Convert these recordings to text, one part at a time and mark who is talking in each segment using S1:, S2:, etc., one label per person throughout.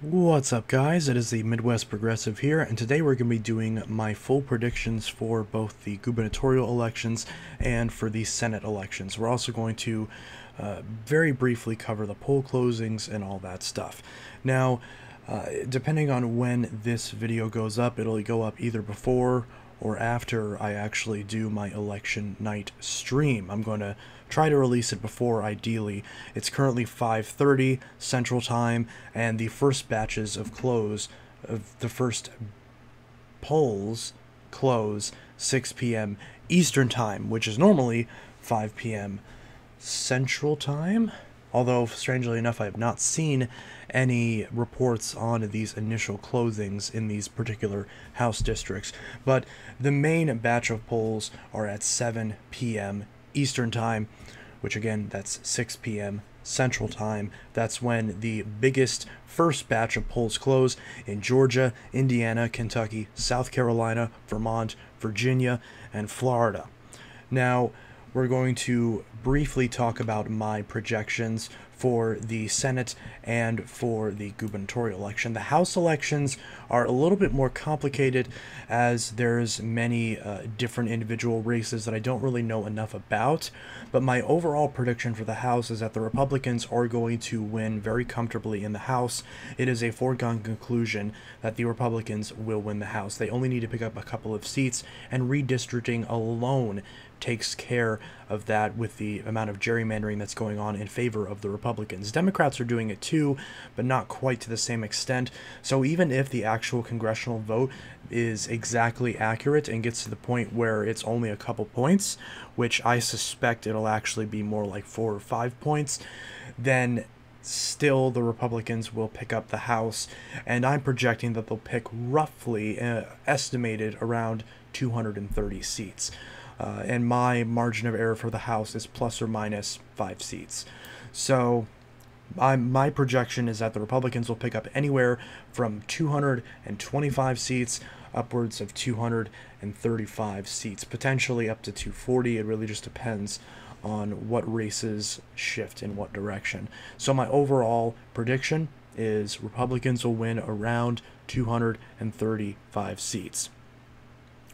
S1: What's up, guys? It is the Midwest Progressive here, and today we're going to be doing my full predictions for both the gubernatorial elections and for the Senate elections. We're also going to very briefly cover the poll closings and all that stuff. Now, depending on when this video goes up, it'll go up either before or after I actually do my election night stream. I'm going to try to release it before, ideally. It's currently 5:30 Central Time, and the first batches of the first polls close 6 p.m. Eastern Time, which is normally 5 p.m. Central Time. Although, strangely enough, I have not seen any reports on these initial closings in these particular House districts. But the main batch of polls are at 7 p.m. Eastern Time, which again, that's 6 p.m. Central Time. That's when the biggest first batch of polls close in Georgia, Indiana, Kentucky, South Carolina, Vermont, Virginia, and Florida. Now, we're going to briefly talk about my projections for the Senate and for the gubernatorial election. The House elections are a little bit more complicated, as there's many different individual races that I don't really know enough about, but my overall prediction for the House is that the Republicans are going to win very comfortably in the House. It is a foregone conclusion that the Republicans will win the House. They only need to pick up a couple of seats, and redistricting alone takes care of that with the amount of gerrymandering that's going on in favor of the Republicans. Democrats are doing it too, but not quite to the same extent. So even if the actual congressional vote is exactly accurate and gets to the point where it's only a couple points, which I suspect it'll actually be more like 4 or 5 points, then still the Republicans will pick up the House, and I'm projecting that they'll pick roughly estimated around 230 seats. And my margin of error for the House is plus or minus 5 seats. So my projection is that the Republicans will pick up anywhere from 225 seats upwards of 235 seats, potentially up to 240. It really just depends on what races shift in what direction. So my overall prediction is Republicans will win around 235 seats.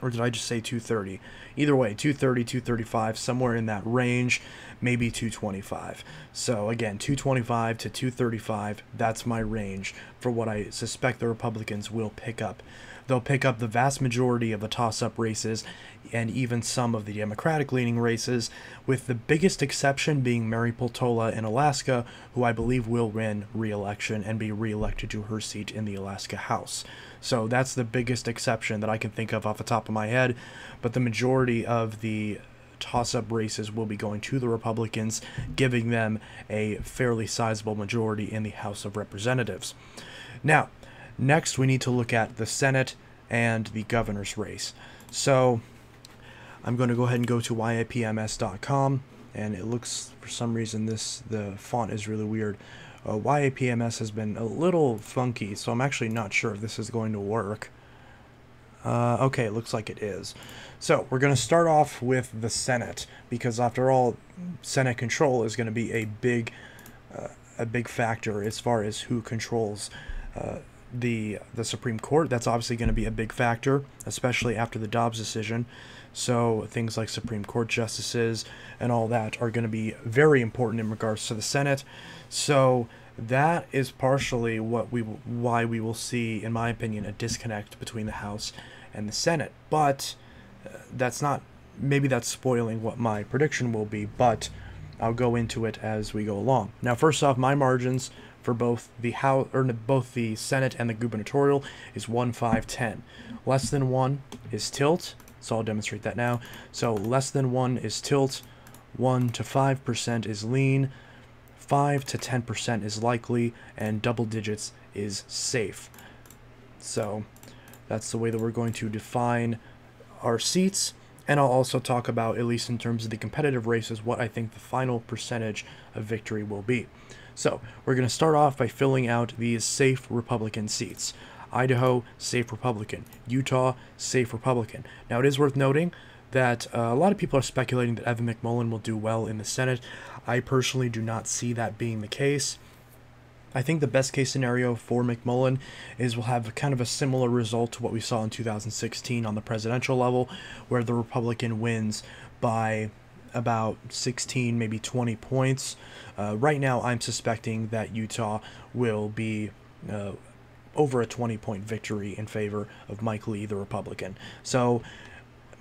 S1: Or did I just say 230? Either way, 230, 235, somewhere in that range, maybe 225. So again, 225 to 235, that's my range for what I suspect the Republicans will pick up. They'll pick up the vast majority of the toss-up races and even some of the Democratic-leaning races, with the biggest exception being Mary Peltola in Alaska, who I believe will win re-election and be re-elected to her seat in the Alaska House. So that's the biggest exception that I can think of off the top of my head, but the majority of the toss-up races will be going to the Republicans, giving them a fairly sizable majority in the House of Representatives. Now, next we need to look at the Senate and the governor's race. So I'm going to go ahead and go to yipms.com, and it looks, for some reason, the font is really weird. YAPMS has been a little funky, so I'm actually not sure if this is going to work. Okay, it looks like it is. So we're going to start off with the Senate, because after all, Senate control is going to be a big factor as far as who controls the Supreme Court. That's obviously going to be a big factor, especially after the Dobbs decision. So things like Supreme Court justices and all that are going to be very important in regards to the Senate. So that is partially why we will see, in my opinion, a disconnect between the House and the Senate. But that's not, maybe that's spoiling what my prediction will be, but I'll go into it as we go along. Now, first off, my margins for both the House, or both the Senate and the gubernatorial, is 1, 5, 10. Less than 1 is tilt, so I'll demonstrate that now. So less than 1 is tilt, 1 to 5% is lean, 5 to 10% is likely, and double digits is safe. So that's the way that we're going to define our seats. And I'll also talk about, at least in terms of the competitive races, what I think the final percentage of victory will be. So we're going to start off by filling out these safe Republican seats. Idaho, safe Republican. Utah, safe Republican. Now, it is worth noting that a lot of people are speculating that Evan McMullin will do well in the Senate. I personally do not see that being the case. I think the best case scenario for McMullen is we'll have kind of a similar result to what we saw in 2016 on the presidential level, where the Republican wins by about 16, maybe 20 points. Right now, I'm suspecting that Utah will be over a 20-point victory in favor of Mike Lee, the Republican. So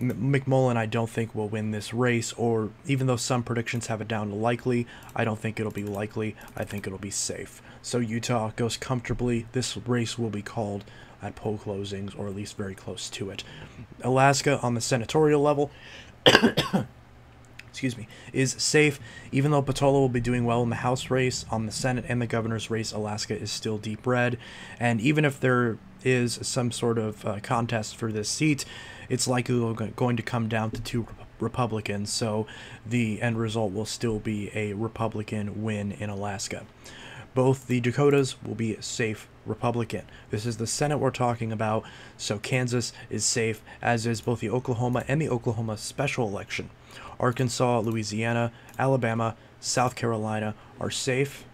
S1: McMullen, I don't think, will win this race, or even though some predictions have it down to likely, I don't think it'll be likely. I think it'll be safe. So Utah goes comfortably. This race will be called at poll closings, or at least very close to it. Alaska, on the senatorial level, excuse me, is safe. Even though Patola will be doing well in the House race, on the Senate and the governor's race, Alaska is still deep red. And even if there is some sort of contest for this seat, it's likely going to come down to two Republicans, so the end result will still be a Republican win in Alaska. Both the Dakotas will be safe Republican. This is the Senate we're talking about, so Kansas is safe, as is both the Oklahoma and the Oklahoma special election. Arkansas, Louisiana, Alabama, South Carolina are safe.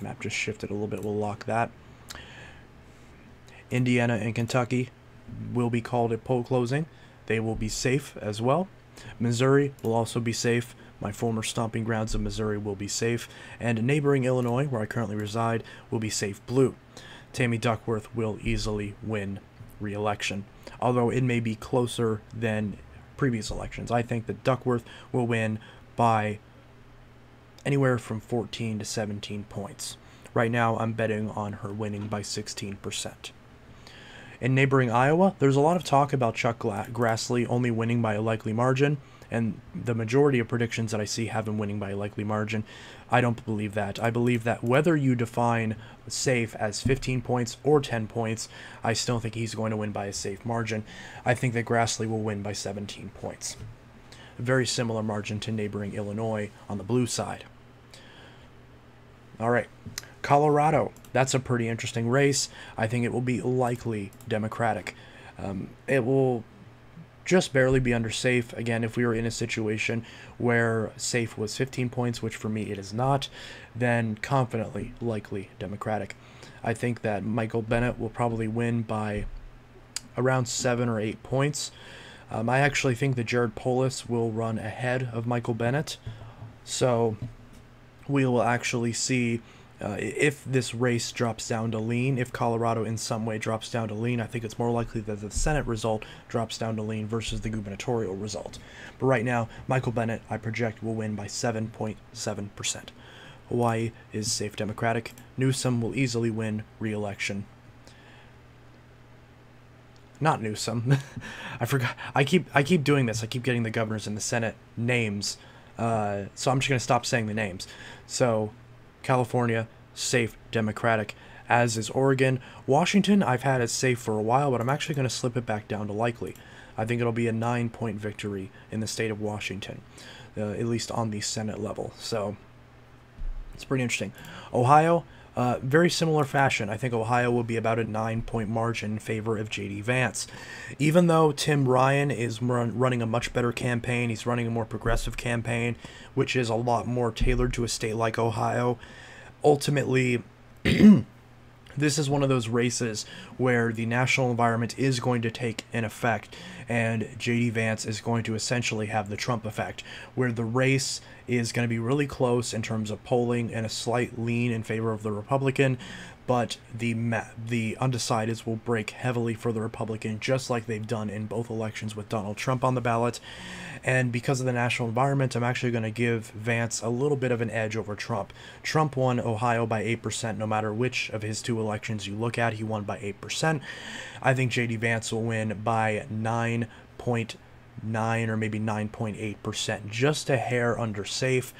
S1: Map just shifted a little bit, we'll lock that. Indiana and Kentucky will be called at poll closing. They will be safe as well. Missouri will also be safe. My former stomping grounds of Missouri will be safe. And neighboring Illinois, where I currently reside, will be safe blue. Tammy Duckworth will easily win re-election, although it may be closer than previous elections. I think that Duckworth will win by anywhere from 14 to 17 points. Right now, I'm betting on her winning by 16%. In neighboring Iowa, there's a lot of talk about Chuck Grassley only winning by a likely margin, and the majority of predictions that I see have him winning by a likely margin. I don't believe that. I believe that whether you define safe as 15 points or 10 points, I still think he's going to win by a safe margin. I think that Grassley will win by 17 points. A very similar margin to neighboring Illinois on the blue side. All right. Colorado, that's a pretty interesting race. I think it will be likely Democratic. It will just barely be under safe. Again, if we were in a situation where safe was 15 points, which for me it is not, then confidently likely Democratic. I think that Michael Bennet will probably win by around 7 or 8 points. I actually think that Jared Polis will run ahead of Michael Bennet. So we will actually see if this race drops down to lean, if Colorado in some way drops down to lean, I think it's more likely that the Senate result drops down to lean versus the gubernatorial result. But right now, Michael Bennet, I project, will win by 7.7%. Hawaii is safe Democratic. Newsom will easily win re-election. Not Newsom. I forgot. I keep doing this. I keep getting the governors and the Senate names. So I'm just going to stop saying the names. So California, safe Democratic, as is Oregon. Washington, I've had as safe for a while, but I'm actually going to slip it back down to likely. I think it'll be a 9-point victory in the state of Washington, at least on the Senate level. So it's pretty interesting. Ohio, very similar fashion. I think Ohio will be about a 9-point margin in favor of J.D. Vance. Even though Tim Ryan is running a much better campaign, he's running a more progressive campaign, which is a lot more tailored to a state like Ohio. Ultimately, this is one of those races where the national environment is going to take an effect, and J.D. Vance is going to essentially have the Trump effect, where the race is going to be really close in terms of polling and a slight lean in favor of the Republican, but the undecideds will break heavily for the Republican, just like they've done in both elections with Donald Trump on the ballot. And because of the national environment, I'm actually going to give Vance a little bit of an edge over Trump. Trump won Ohio by 8%. No matter which of his two elections you look at, he won by 8%. I think J.D. Vance will win by 9.9 or maybe 9.8%, just a hair under safe.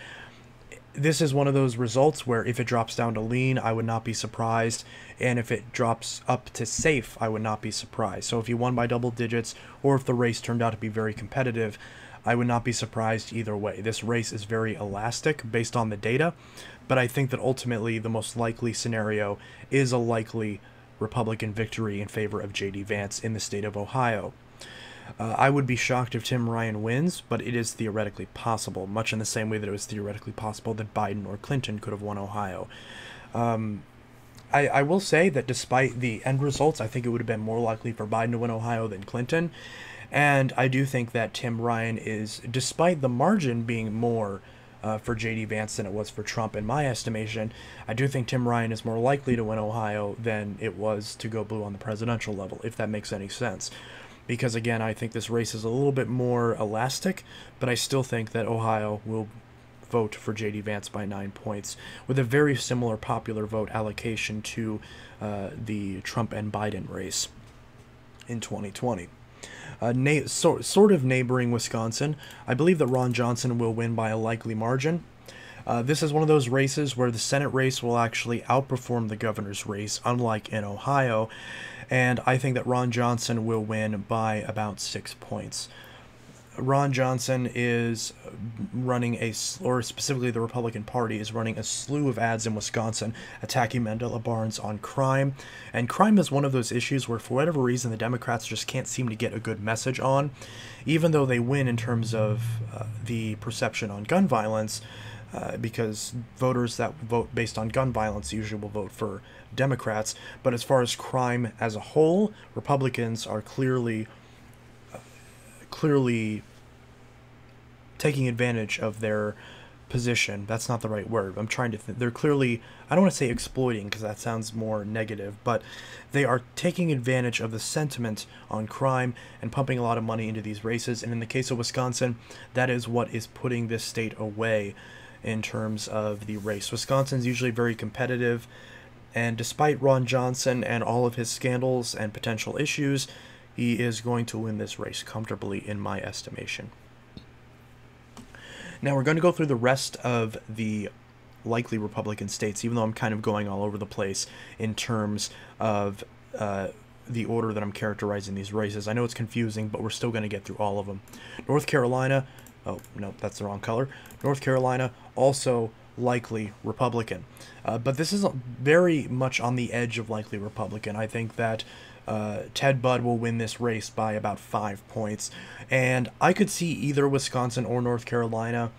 S1: This is one of those results where if it drops down to lean, I would not be surprised. And if it drops up to safe, I would not be surprised. So if he won by double digits, or if the race turned out to be very competitive, I would not be surprised either way. This race is very elastic based on the data, but I think that ultimately the most likely scenario is a likely Republican victory in favor of J.D. Vance in the state of Ohio. I would be shocked if Tim Ryan wins, but it is theoretically possible, much in the same way that it was theoretically possible that Biden or Clinton could have won Ohio. I will say that despite the end results, I think it would have been more likely for Biden to win Ohio than Clinton. And I do think that Tim Ryan is, despite the margin being more for J.D. Vance than it was for Trump, in my estimation, I do think Tim Ryan is more likely to win Ohio than it was to go blue on the presidential level, if that makes any sense. Because, again, I think this race is a little bit more elastic, but I still think that Ohio will vote for J.D. Vance by 9 points, with a very similar popular vote allocation to the Trump and Biden race in 2020. Sort of neighboring Wisconsin, I believe that Ron Johnson will win by a likely margin. This is one of those races where the Senate race will actually outperform the governor's race, unlike in Ohio, and I think that Ron Johnson will win by about 6 points. Ron Johnson is running or specifically the Republican Party is running a slew of ads in Wisconsin attacking Mandela Barnes on crime. And crime is one of those issues where, for whatever reason, the Democrats just can't seem to get a good message on. Even though they win in terms of the perception on gun violence, because voters that vote based on gun violence usually will vote for Democrats. But as far as crime as a whole, Republicans are clearly taking advantage of their position. That's not the right word. I'm trying to think. They're clearly, I don't want to say exploiting because that sounds more negative, but they are taking advantage of the sentiment on crime and pumping a lot of money into these races. And in the case of Wisconsin, that is what is putting this state away in terms of the race. Wisconsin's usually very competitive, and despite Ron Johnson and all of his scandals and potential issues, he is going to win this race comfortably, in my estimation. Now we're going to go through the rest of the likely Republican states, even though I'm kind of going all over the place in terms of the order that I'm characterizing these races. I know it's confusing, but we're still going to get through all of them. North Carolina, oh, no, that's the wrong color. North Carolina, also likely Republican. But this is very much on the edge of likely Republican. I think that Ted Budd will win this race by about 5 points. And I could see either Wisconsin or North Carolina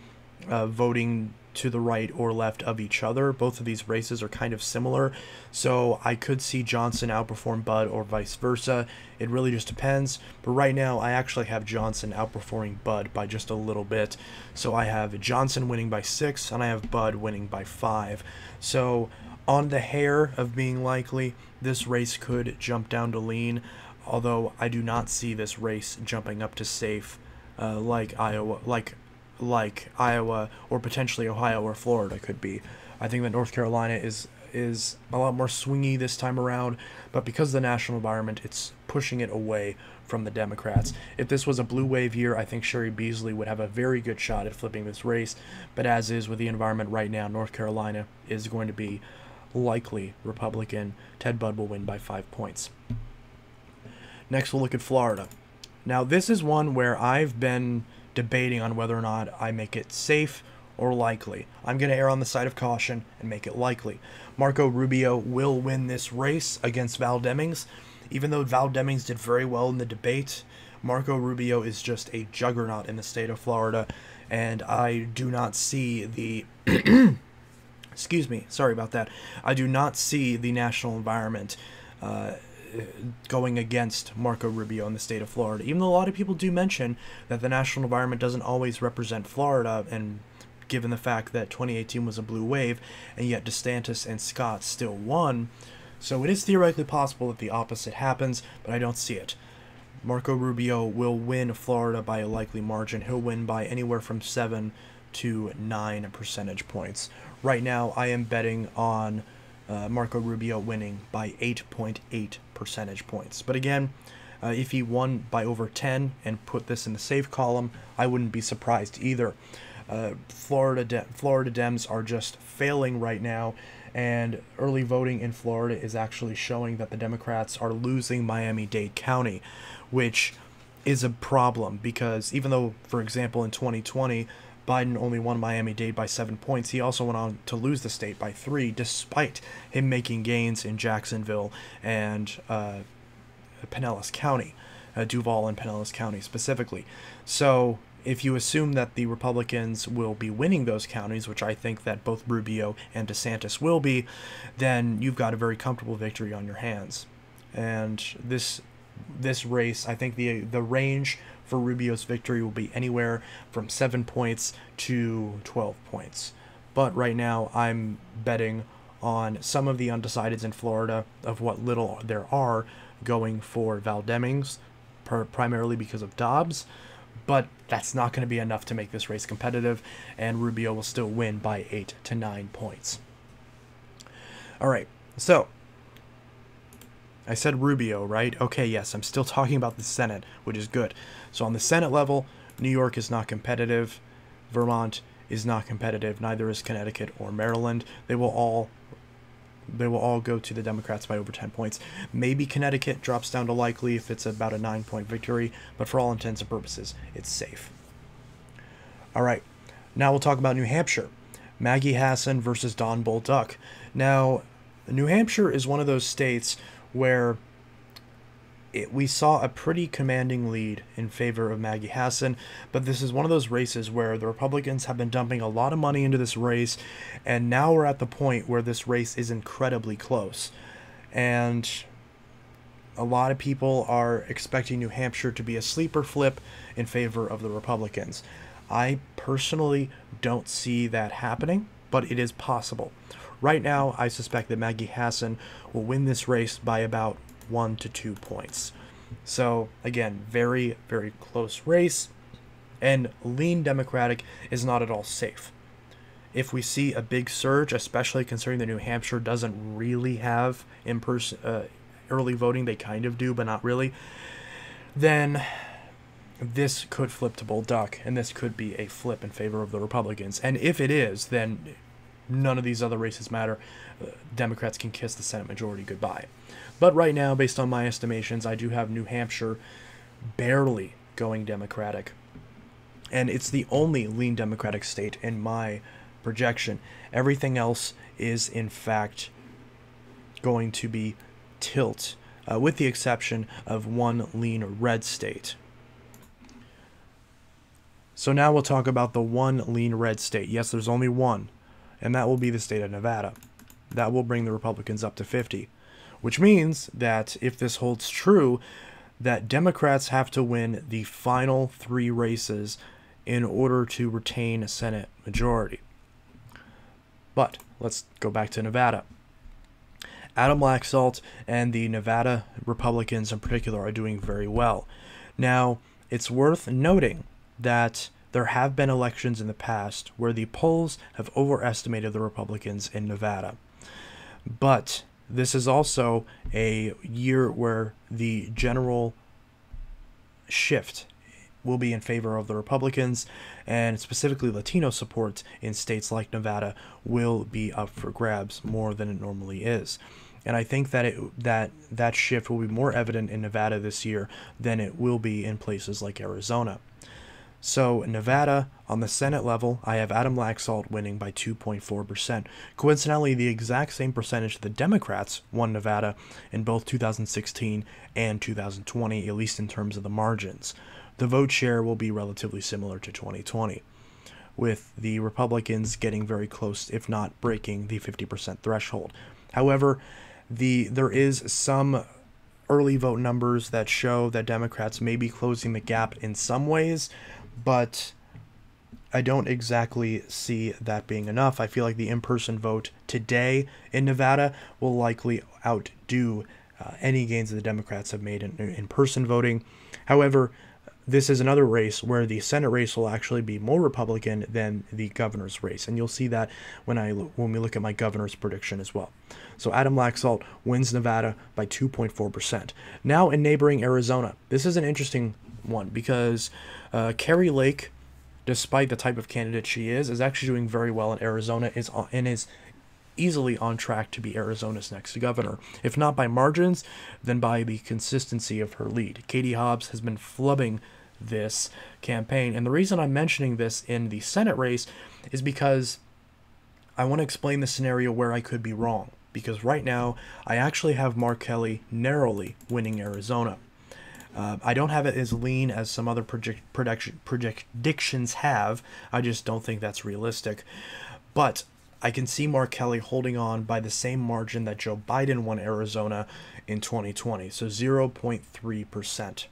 S1: voting to the right or left of each other. Both of these races are kind of similar, so I could see Johnson outperform Budd or vice versa. It really just depends, but right now I actually have Johnson outperforming Budd by just a little bit. So I have Johnson winning by 6 and I have Budd winning by 5. So on the hair of being likely, this race could jump down to lean, although I do not see this race jumping up to safe like Iowa or potentially Ohio or Florida could be. I think that North Carolina is a lot more swingy this time around, but because of the national environment, it's pushing it away from the Democrats. If this was a blue wave year, I think Sherry Beasley would have a very good shot at flipping this race, but as is with the environment right now, North Carolina is going to be likely Republican. Ted Budd will win by 5 points. Next, we'll look at Florida. Now, this is one where I've been debating on whether or not I make it safe or likely. I'm going to err on the side of caution and make it likely. Marco Rubio will win this race against Val Demings. Even though Val Demings did very well in the debate, Marco Rubio is just a juggernaut in the state of Florida, and I do not see the excuse me, sorry about that. I do not see the national environment going against Marco Rubio in the state of Florida, even though a lot of people do mention that the national environment doesn't always represent Florida, and given the fact that 2018 was a blue wave, and yet DeSantis and Scott still won, so it is theoretically possible that the opposite happens, but I don't see it. Marco Rubio will win Florida by a likely margin. He'll win by anywhere from 7 to 9 percentage points. Right now, I am betting on Marco Rubio winning by 8.8 percentage points. But again, if he won by over 10 and put this in the safe column, I wouldn't be surprised either. Florida Dems are just failing right now, and early voting in Florida is actually showing that the Democrats are losing Miami-Dade County, which is a problem because even though, for example, in 2020, Biden only won Miami-Dade by 7 points, he also went on to lose the state by 3, despite him making gains in Jacksonville and Pinellas County, Duval and Pinellas County specifically. So if you assume that the Republicans will be winning those counties, which I think that both Rubio and DeSantis will be, then you've got a very comfortable victory on your hands. And this race, I think the range for Rubio's victory will be anywhere from 7 points to 12 points. But right now, I'm betting on some of the undecideds in Florida of what little there are going for Val Demings, primarily because of Dobbs. But that's not going to be enough to make this race competitive, and Rubio will still win by 8 to 9 points. All right, so I said Rubio, right? Okay, yes, I'm still talking about the Senate, which is good. So on the Senate level, New York is not competitive. Vermont is not competitive. Neither is Connecticut or Maryland. They will all go to the Democrats by over 10 points. Maybe Connecticut drops down to likely if it's about a 9-point victory, but for all intents and purposes, it's safe. All right, now we'll talk about New Hampshire. Maggie Hassan versus Don Bolduc. Now, New Hampshire is one of those states where we saw a pretty commanding lead in favor of Maggie Hassan, but this is one of those races where the Republicans have been dumping a lot of money into this race, and now we're at the point where this race is incredibly close. And a lot of people are expecting New Hampshire to be a sleeper flip in favor of the Republicans. I personally don't see that happening, but it is possible. Right now, I suspect that Maggie Hassan will win this race by about 1 to 2 points. So again, very, very close race, and lean Democratic is not at all safe. If we see a big surge, especially considering that New Hampshire doesn't really have in-person early voting, they kind of do, but not really, then this could flip to Bolduc, and this could be a flip in favor of the Republicans. And if it is, then none of these other races matter. Democrats can kiss the Senate majority goodbye. But right now, based on my estimations, I do have New Hampshire barely going Democratic. And it's the only lean Democratic state in my projection. Everything else is, in fact, going to be tilt, with the exception of one lean red state. So now we'll talk about the one lean red state. Yes, there's only one, and that will be the state of Nevada. That will bring the Republicans up to 50. Which means that if this holds true, that Democrats have to win the final 3 races in order to retain a Senate majority. But let's go back to Nevada. Adam Laxalt and the Nevada Republicans in particular are doing very well. Now, it's worth noting that there have been elections in the past where the polls have overestimated the Republicans in Nevada. But this is also a year where the general shift will be in favor of the Republicans, and specifically Latino support in states like Nevada will be up for grabs more than it normally is. And I think that that shift will be more evident in Nevada this year than it will be in places like Arizona. So Nevada, on the Senate level, I have Adam Laxalt winning by 2.4%. Coincidentally, the exact same percentage the Democrats won Nevada in both 2016 and 2020, at least in terms of the margins. The vote share will be relatively similar to 2020, with the Republicans getting very close, if not breaking, the 50% threshold. However, there is some early vote numbers that show that Democrats may be closing the gap in some ways, but I don't exactly see that being enough. I feel like the in-person vote today in Nevada will likely outdo any gains that the Democrats have made in in-person voting. However, this is another race where the Senate race will actually be more Republican than the governor's race, and you'll see that when we look at my governor's prediction as well. So Adam Laxalt wins Nevada by 2.4%. Now in neighboring Arizona, this is an interesting one because Kari Lake, despite the type of candidate she is actually doing very well in Arizona, and is easily on track to be Arizona's next governor. If not by margins, then by the consistency of her lead. Katie Hobbs has been flubbing this campaign, and the reason I'm mentioning this in the Senate race is because I want to explain the scenario where I could be wrong. Because right now, I actually have Mark Kelly narrowly winning Arizona. I don't have it as lean as some other predictions have. I just don't think that's realistic. But I can see Mark Kelly holding on by the same margin that Joe Biden won Arizona in 2020, so 0.3%.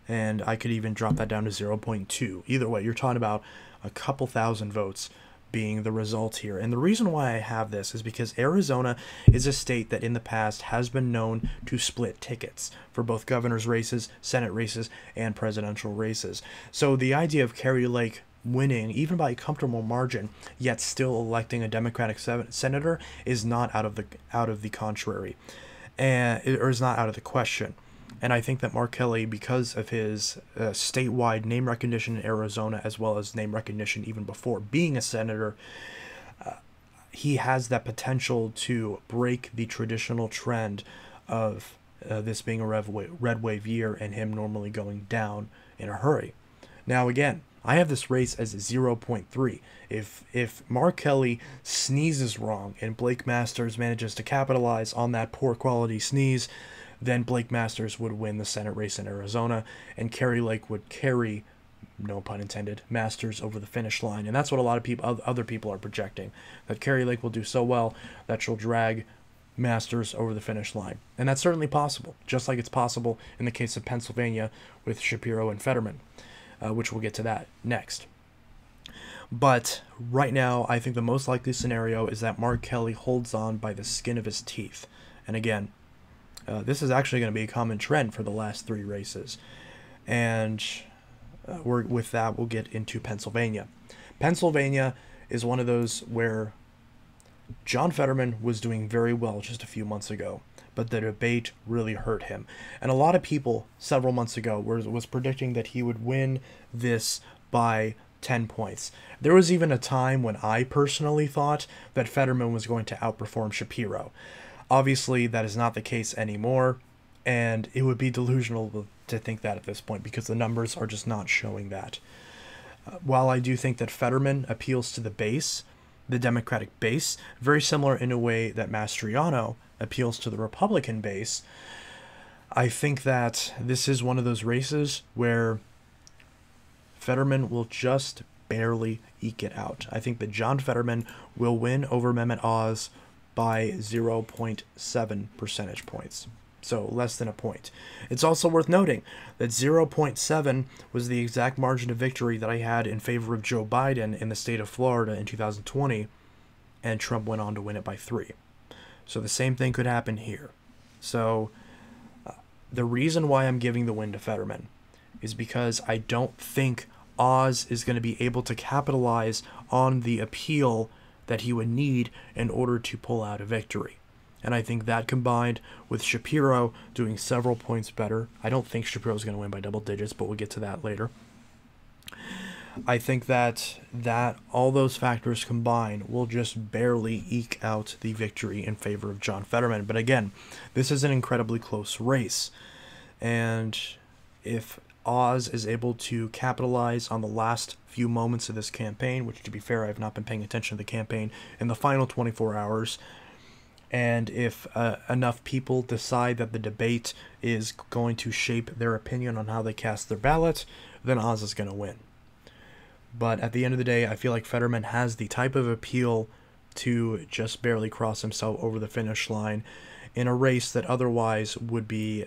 S1: And I could even drop that down to 0.2. Either way, you're talking about a couple thousand votes being the result here. And the reason why I have this is because Arizona is a state that in the past has been known to split tickets for both governor's races, Senate races, and presidential races. So the idea of Kari Lake winning, even by a comfortable margin, yet still electing a Democratic senator is not out of the contrary, or is not out of the question. And I think that Mark Kelly, because of his statewide name recognition in Arizona, as well as name recognition even before being a senator, he has that potential to break the traditional trend of this being a red wave year and him normally going down in a hurry. Now, again, I have this race as 0.3. If Mark Kelly sneezes wrong and Blake Masters manages to capitalize on that poor quality sneeze, then Blake Masters would win the Senate race in Arizona, and Kari Lake would carry, no pun intended, Masters over the finish line. And that's what a lot of other people are projecting, that Kari Lake will do so well that she'll drag Masters over the finish line. And that's certainly possible, just like it's possible in the case of Pennsylvania with Shapiro and Fetterman, which we'll get to that next. But right now, I think the most likely scenario is that Mark Kelly holds on by the skin of his teeth. And again, this is actually going to be a common trend for the last three races. And with that, we'll get into Pennsylvania. Pennsylvania is one of those where John Fetterman was doing very well just a few months ago, but the debate really hurt him. And a lot of people several months ago was predicting that he would win this by 10 points. There was even a time when I personally thought that Fetterman was going to outperform Shapiro. Obviously, that is not the case anymore, and it would be delusional to think that at this point because the numbers are just not showing that. While I do think that Fetterman appeals to the base, the Democratic base, very similar in a way that Mastriano appeals to the Republican base, I think that this is one of those races where Fetterman will just barely eke it out. I think that John Fetterman will win over Mehmet Oz by 0.7 percentage points, so less than a point. It's also worth noting that 0.7 was the exact margin of victory that I had in favor of Joe Biden in the state of Florida in 2020, and Trump went on to win it by 3. So the same thing could happen here. So the reason why I'm giving the win to Fetterman is because I don't think Oz is going to be able to capitalize on the appeal that he would need in order to pull out a victory. And I think that combined with Shapiro doing several points better, I don't think Shapiro's going to win by double digits, but we'll get to that later. I think that all those factors combined will just barely eke out the victory in favor of John Fetterman. But again, this is an incredibly close race. And if Oz is able to capitalize on the last few moments of this campaign, which to be fair, I've not been paying attention to the campaign, in the final 24 hours, and if enough people decide that the debate is going to shape their opinion on how they cast their ballot, then Oz is going to win. But at the end of the day, I feel like Fetterman has the type of appeal to just barely cross himself over the finish line in a race that otherwise would be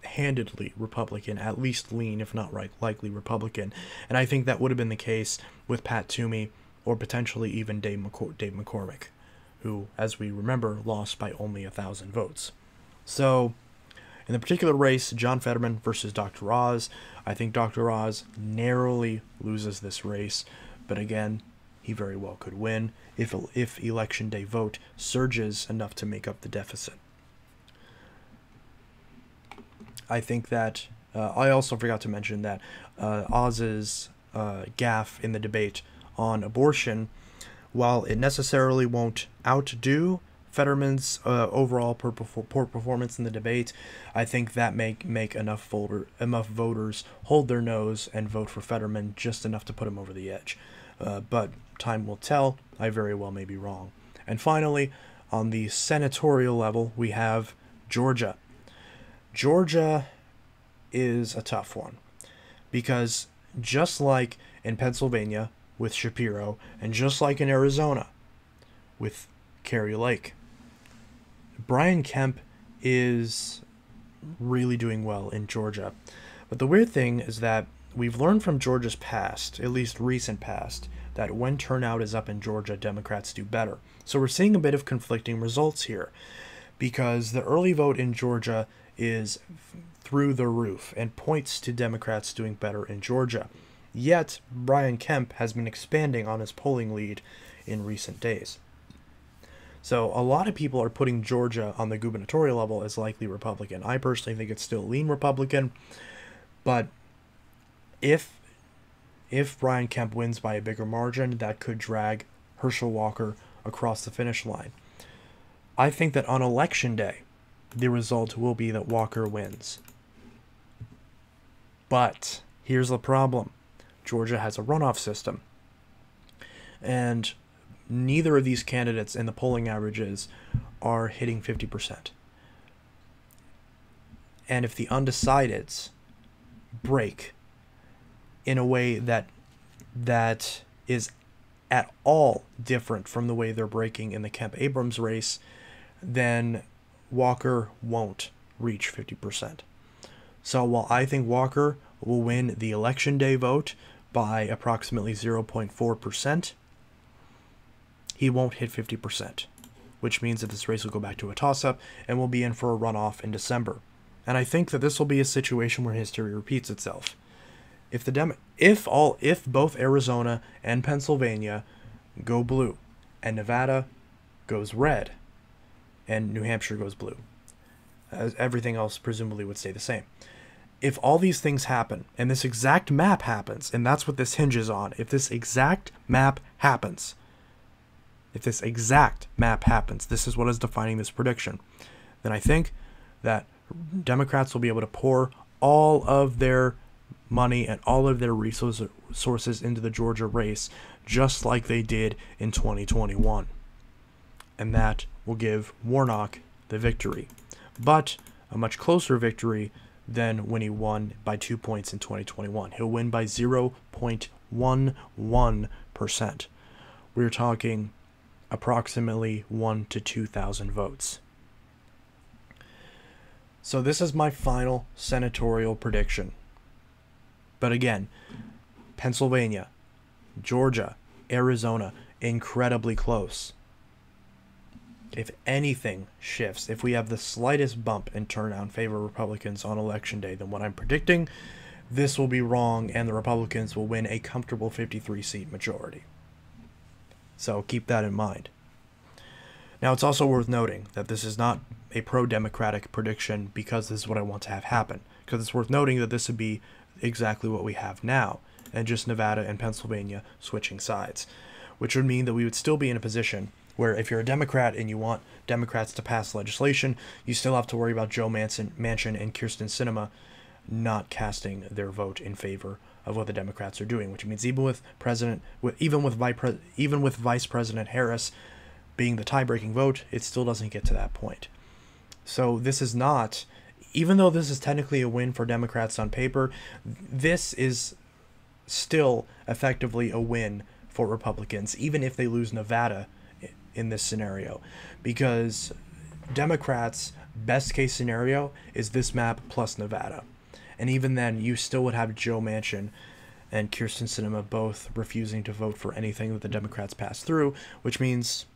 S1: handedly Republican, at least lean, if not likely Republican. And I think that would have been the case with Pat Toomey or potentially even Dave McCormick, who, as we remember, lost by only 1,000 votes. So, in the particular race, John Fetterman versus Dr. Oz, I think Dr. Oz narrowly loses this race, but again, he very well could win if Election Day vote surges enough to make up the deficit. I think that I also forgot to mention that Oz's gaffe in the debate on abortion, while it necessarily won't outdo Fetterman's overall poor performance in the debate, I think that make enough voters hold their nose and vote for Fetterman just enough to put him over the edge. But time will tell. I very well may be wrong. And finally, on the senatorial level, we have Georgia. Georgia is a tough one, because just like in Pennsylvania with Shapiro, and just like in Arizona with Kerry Lake, Brian Kemp is really doing well in Georgia. But the weird thing is that we've learned from Georgia's past, at least recent past, that when turnout is up in Georgia, Democrats do better. So we're seeing a bit of conflicting results here, because the early vote in Georgia is through the roof and points to Democrats doing better in Georgia. Yet, Brian Kemp has been expanding on his polling lead in recent days. So a lot of people are putting Georgia on the gubernatorial level as likely Republican. I personally think it's still lean Republican, but if Brian Kemp wins by a bigger margin, that could drag Herschel Walker across the finish line. I think that on election day, the result will be that Walker wins. But here's the problem. Georgia has a runoff system, and neither of these candidates in the polling averages are hitting 50%. And if the undecideds break in a way that is at all different from the way they're breaking in the Kemp-Abrams race, then Walker won't reach 50%. So while I think Walker will win the election day vote by approximately 0.4%, he won't hit 50%, which means that this race will go back to a toss-up and we'll be in for a runoff in December. And I think that this will be a situation where history repeats itself. If both Arizona and Pennsylvania go blue, and Nevada goes red, and New Hampshire goes blue, as everything else presumably would stay the same. If all these things happen, and this exact map happens, and that's what this hinges on, if this exact map happens, this is what is defining this prediction, then I think that Democrats will be able to pour all of their money and all of their resources into the Georgia race, just like they did in 2021. And that will give Warnock the victory. But a much closer victory than when he won by 2 points in 2021. He'll win by 0.11%. We're talking approximately 1,000 to 2,000 votes. So this is my final senatorial prediction. But again, Pennsylvania, Georgia, Arizona, incredibly close. If anything shifts, if we have the slightest bump in turnout in favor of Republicans on election day than what I'm predicting, this will be wrong and the Republicans will win a comfortable 53-seat majority. So keep that in mind. Now, it's also worth noting that this is not a pro-democratic prediction because this is what I want to have happen. Because it's worth noting that this would be exactly what we have now, and just Nevada and Pennsylvania switching sides, which would mean that we would still be in a position where if you're a Democrat and you want Democrats to pass legislation, you still have to worry about Joe Manchin and Kyrsten Sinema not casting their vote in favor of what the Democrats are doing, which means even with Vice President Harris being the tie-breaking vote, it still doesn't get to that point. So this is not, even though this is technically a win for Democrats on paper, this is still effectively a win for Republicans, even if they lose Nevada in this scenario, because Democrats' best case scenario is this map plus Nevada. And even then, you still would have Joe Manchin and Kyrsten Sinema both refusing to vote for anything that the Democrats pass through, which means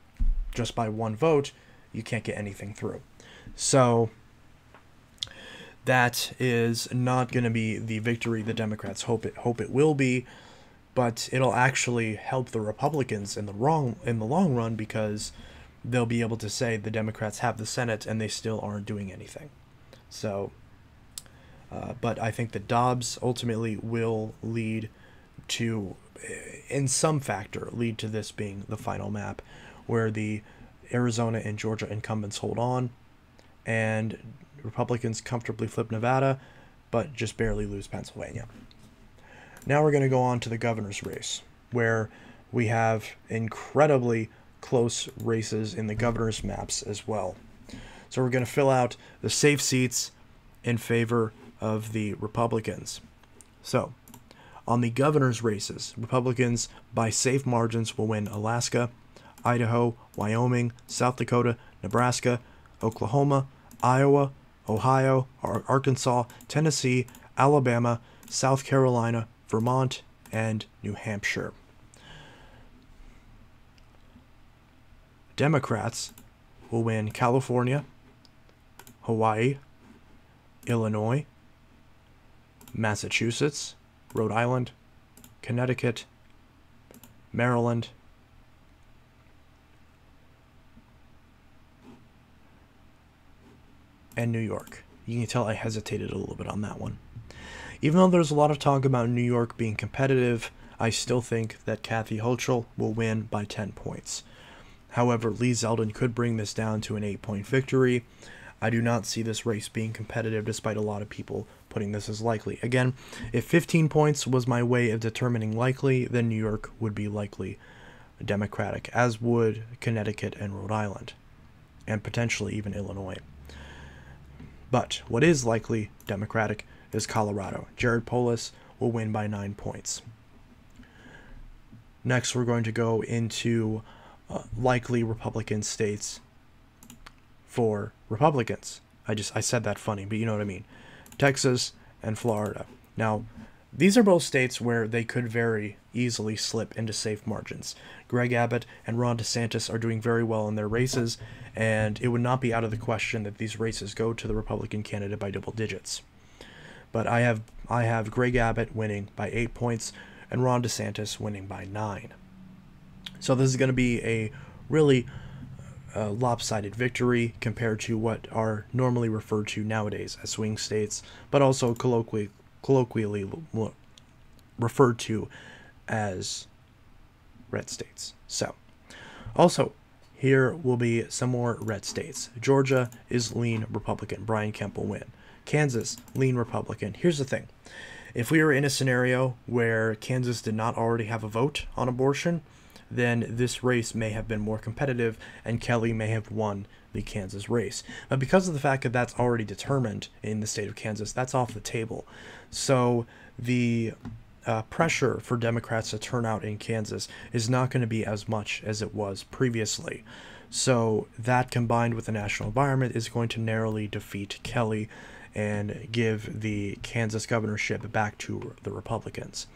S1: just by one vote, you can't get anything through. So that is not going to be the victory the Democrats hope it will be, but it'll actually help the Republicans in the long run, because they'll be able to say the Democrats have the Senate and they still aren't doing anything. So, but I think that Dobbs ultimately will lead to, in some factor, lead to this being the final map, where the Arizona and Georgia incumbents hold on, and Republicans comfortably flip Nevada, but just barely lose Pennsylvania. Now we're going to go on to the governor's race, where we have incredibly close races in the governor's maps as well. So we're going to fill out the safe seats in favor of the Republicans. So, on the governor's races, Republicans by safe margins will win Alaska, Idaho, Wyoming, South Dakota, Nebraska, Oklahoma, Iowa, Ohio, Arkansas, Tennessee, Alabama, South Carolina, Vermont, and New Hampshire. Democrats will win California, Hawaii, Illinois, Massachusetts, Rhode Island, Connecticut, Maryland, and New York. You can tell I hesitated a little bit on that one. Even though there's a lot of talk about New York being competitive, I still think that Kathy Hochul will win by 10 points. However, Lee Zeldin could bring this down to an 8-point victory. I do not see this race being competitive, despite a lot of people putting this as likely. Again, if 15 points was my way of determining likely, then New York would be likely Democratic, as would Connecticut and Rhode Island, and potentially even Illinois. But what is likely Democratic is Colorado. Jared Polis will win by 9 points. Next, we're going to go into likely Republican states for Republicans. I said that funny, but you know what I mean. Texas and Florida. Now, these are both states where they could very easily slip into safe margins. Greg Abbott and Ron DeSantis are doing very well in their races, and it would not be out of the question that these races go to the Republican candidate by double digits. But I have Greg Abbott winning by 8 points and Ron DeSantis winning by 9. So this is going to be a really lopsided victory compared to what are normally referred to nowadays as swing states, but also colloquially referred to as red states. So, also, here will be some more red states. Georgia is lean Republican. Brian Kemp will win. Kansas, lean Republican. Here's the thing. If we were in a scenario where Kansas did not already have a vote on abortion, then this race may have been more competitive and Kelly may have won the Kansas race. But because of the fact that that's already determined in the state of Kansas, that's off the table. So the pressure for Democrats to turn out in Kansas is not going to be as much as it was previously. So that, combined with the national environment, is going to narrowly defeat Kelly and give the Kansas governorship back to the Republicans.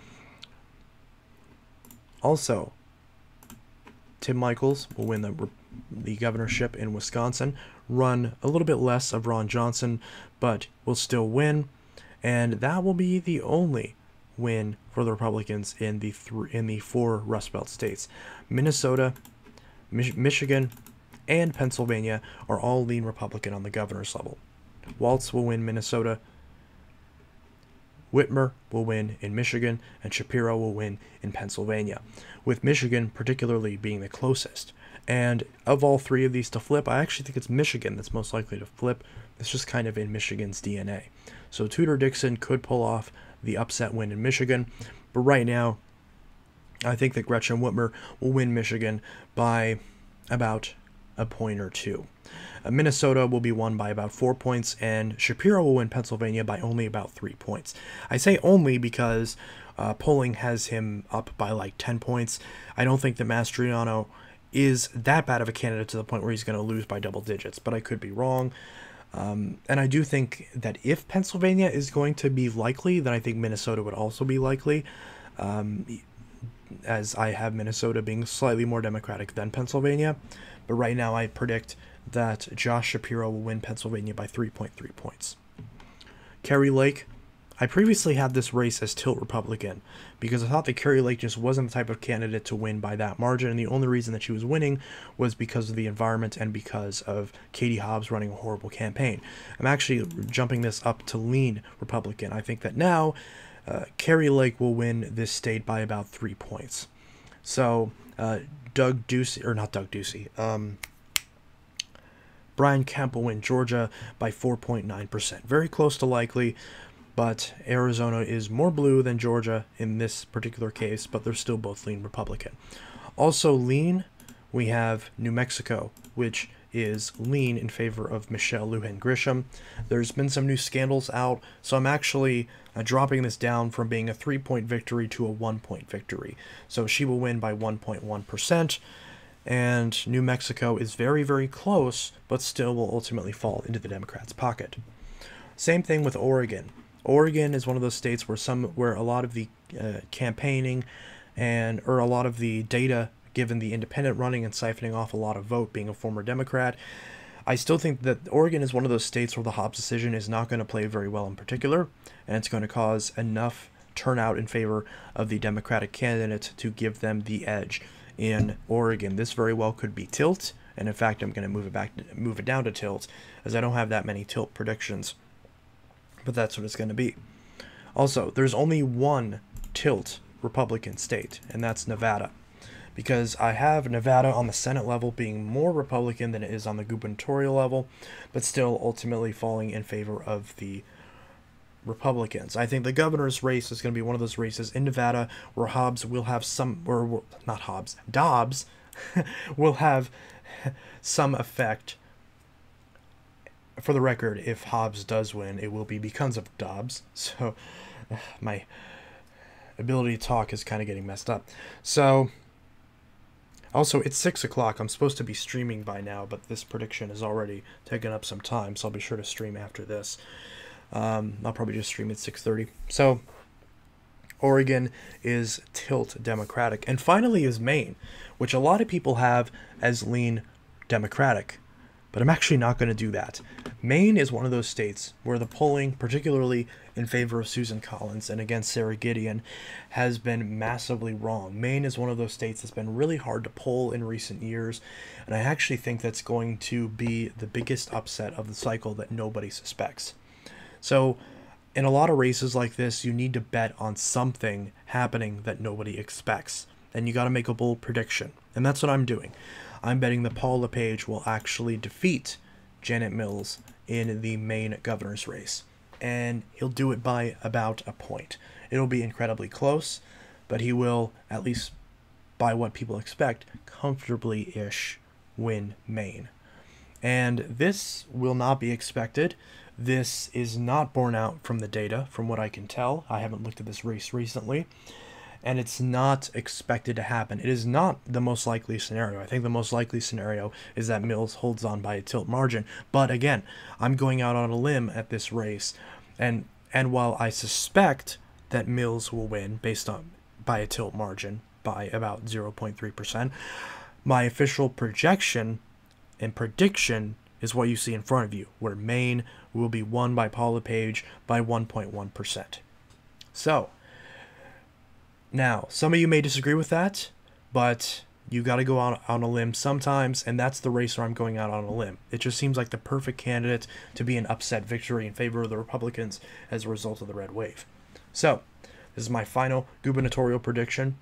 S1: Also, Tim Michels will win the governorship in Wisconsin, run a little bit less of Ron Johnson, but will still win, and that will be the only win for the Republicans in the 4 Rust Belt states. Minnesota, Michigan, and Pennsylvania are all lean Republican on the governor's level. Walz will win Minnesota, Whitmer will win in Michigan, and Shapiro will win in Pennsylvania, with Michigan particularly being the closest. And of all 3 of these to flip, I actually think it's Michigan that's most likely to flip. It's just kind of in Michigan's DNA. So Tudor Dixon could pull off the upset win in Michigan, but right now, I think that Gretchen Whitmer will win Michigan by about a point or 2. Minnesota will be won by about 4 points, and Shapiro will win Pennsylvania by only about 3 points. I say only because polling has him up by like 10 points. I don't think that Mastriano is that bad of a candidate to the point where he's going to lose by double digits, but I could be wrong. And I do think that if Pennsylvania is going to be likely, then I think Minnesota would also be likely, as I have Minnesota being slightly more Democratic than Pennsylvania. But right now I predict that Josh Shapiro will win Pennsylvania by 3.3 points. Kari Lake, I previously had this race as tilt Republican because I thought that Kari Lake just wasn't the type of candidate to win by that margin, and the only reason that she was winning was because of the environment and because of Katie Hobbs running a horrible campaign. I'm actually jumping this up to lean Republican. I think that now Kari Lake will win this state by about 3 points. So Brian Kemp will win Georgia by 4.9%. Very close to likely, but Arizona is more blue than Georgia in this particular case, but they're still both lean Republican. Also lean, we have New Mexico, which is lean in favor of Michelle Lujan Grisham. There's been some new scandals out, so I'm actually dropping this down from being a 3-point victory to a 1-point victory. So she will win by 1.1%, and New Mexico is very, very close, but still will ultimately fall into the Democrats' pocket. Same thing with Oregon. Oregon is one of those states where a lot of the campaigning or a lot of the data given the independent running and siphoning off a lot of vote, being a former Democrat. I still think that Oregon is one of those states where the Hobbs decision is not going to play very well in particular, and it's going to cause enough turnout in favor of the Democratic candidate to give them the edge in Oregon. This very well could be tilt, and in fact I'm going to move it down to tilt, as I don't have that many tilt predictions, but that's what it's going to be. Also, there's only one tilt Republican state, and that's Nevada, because I have Nevada on the Senate level being more Republican than it is on the gubernatorial level, but still ultimately falling in favor of the Republicans. I think the governor's race is going to be one of those races in Nevada where Dobbs will have some effect. For the record, if Hobbs does win, it will be because of Dobbs. So my ability to talk is kind of getting messed up. So also, it's 6 o'clock. I'm supposed to be streaming by now, but this prediction has already taken up some time, so I'll be sure to stream after this. I'll probably just stream at 6:30. So Oregon is tilt Democratic. And finally is Maine, which a lot of people have as lean Democratic. But I'm actually not going to do that. Maine is one of those states where the polling, particularly in favor of Susan Collins and against Sarah Gideon, has been massively wrong. Maine is one of those states that's been really hard to poll in recent years, and I actually think that's going to be the biggest upset of the cycle that nobody suspects. So in a lot of races like this, you need to bet on something happening that nobody expects, and you got to make a bold prediction, and that's what I'm doing. I'm betting that Paul LePage will actually defeat Janet Mills in the Maine governor's race, and he'll do it by about a point. It'll be incredibly close, but he will, at least by what people expect, comfortably-ish win Maine. And this will not be expected. This is not borne out from the data, from what I can tell. I haven't looked at this race recently. And it's not expected to happen. It is not the most likely scenario. I think the most likely scenario is that Mills holds on by a tilt margin. But again, I'm going out on a limb at this race. And while I suspect that Mills will win by a tilt margin by about 0.3%, my official projection and prediction is what you see in front of you, where Maine will be won by Paul LePage by 1.1%. So now, some of you may disagree with that, but you got to go out on a limb sometimes, and that's the race where I'm going out on a limb. It just seems like the perfect candidate to be an upset victory in favor of the Republicans as a result of the red wave. So, this is my final gubernatorial prediction.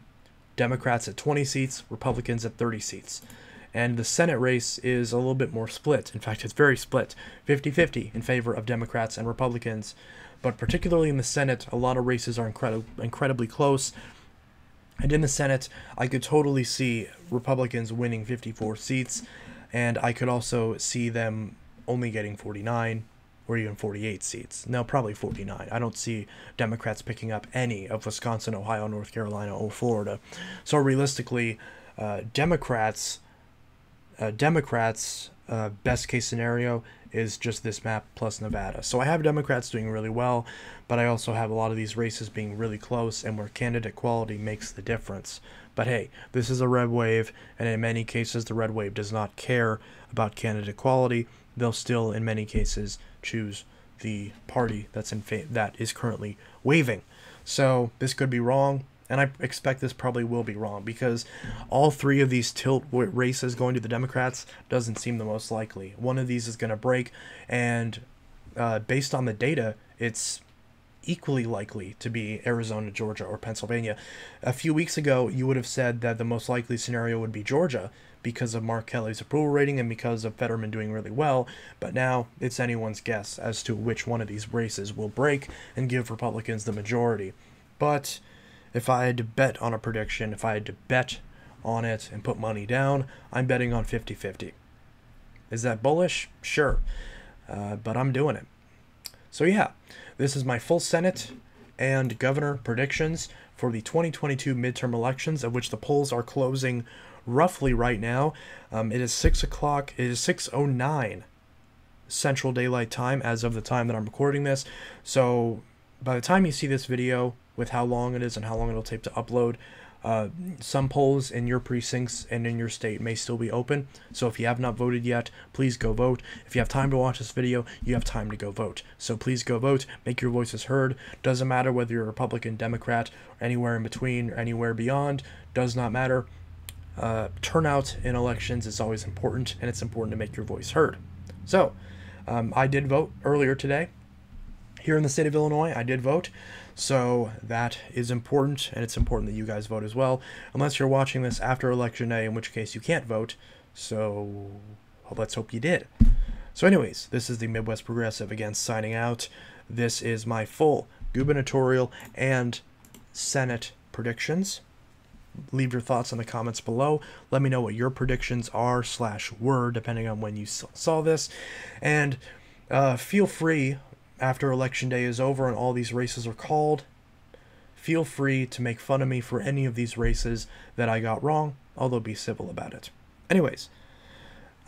S1: Democrats at 20 seats, Republicans at 30 seats. And the Senate race is a little bit more split. In fact, it's very split, 50-50 in favor of Democrats and Republicans. But particularly in the Senate, a lot of races are incredibly close. And in the Senate, I could totally see Republicans winning 54 seats, and I could also see them only getting 49 or even 48 seats. No, probably 49. I don't see Democrats picking up any of Wisconsin, Ohio, North Carolina, or Florida. So realistically, Democrats' best case scenario is just this map plus Nevada. So I have Democrats doing really well, but I also have a lot of these races being really close and where candidate quality makes the difference. But hey, this is a red wave, and in many cases the red wave does not care about candidate quality. They'll still, in many cases, choose the party that is currently waving. So this could be wrong, and I expect this probably will be wrong, because all three of these tilt races going to the Democrats doesn't seem the most likely. One of these is going to break, and based on the data, it's equally likely to be Arizona, Georgia, or Pennsylvania. A few weeks ago, you would have said that the most likely scenario would be Georgia because of Mark Kelly's approval rating and because of Fetterman doing really well, but now it's anyone's guess as to which one of these races will break and give Republicans the majority. But if I had to bet on a prediction, if I had to bet on it and put money down, I'm betting on 50-50. Is that bullish? Sure. But I'm doing it. So yeah, this is my full Senate and governor predictions for the 2022 midterm elections, of which the polls are closing roughly right now. It is 6 o'clock. It is 6:09 Central Daylight Time as of the time that I'm recording this. So by the time you see this video, with how long it is and how long it'll take to upload, some polls in your precincts and in your state may still be open. So if you have not voted yet, please go vote. If you have time to watch this video, you have time to go vote. So please go vote, make your voices heard. Doesn't matter whether you're a Republican, Democrat, or anywhere in between, or anywhere beyond, does not matter. Turnout in elections is always important, and it's important to make your voice heard. So I did vote earlier today. Here in the state of Illinois, I did vote, so that is important, and it's important that you guys vote as well, unless you're watching this after Election Day, in which case you can't vote, so well, let's hope you did. So anyways, this is the Midwest Progressive, again, signing out. This is my full gubernatorial and Senate predictions. Leave your thoughts in the comments below. Let me know what your predictions are / were, depending on when you saw this, and feel free, after Election Day is over and all these races are called, feel free to make fun of me for any of these races that I got wrong, although be civil about it. Anyways,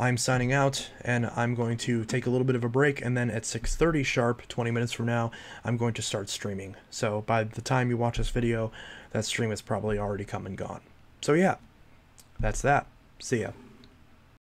S1: I'm signing out, and I'm going to take a little bit of a break, and then at 6:30 sharp, 20 minutes from now, I'm going to start streaming. So by the time you watch this video, that stream is probably already come and gone. So yeah, that's that. See ya.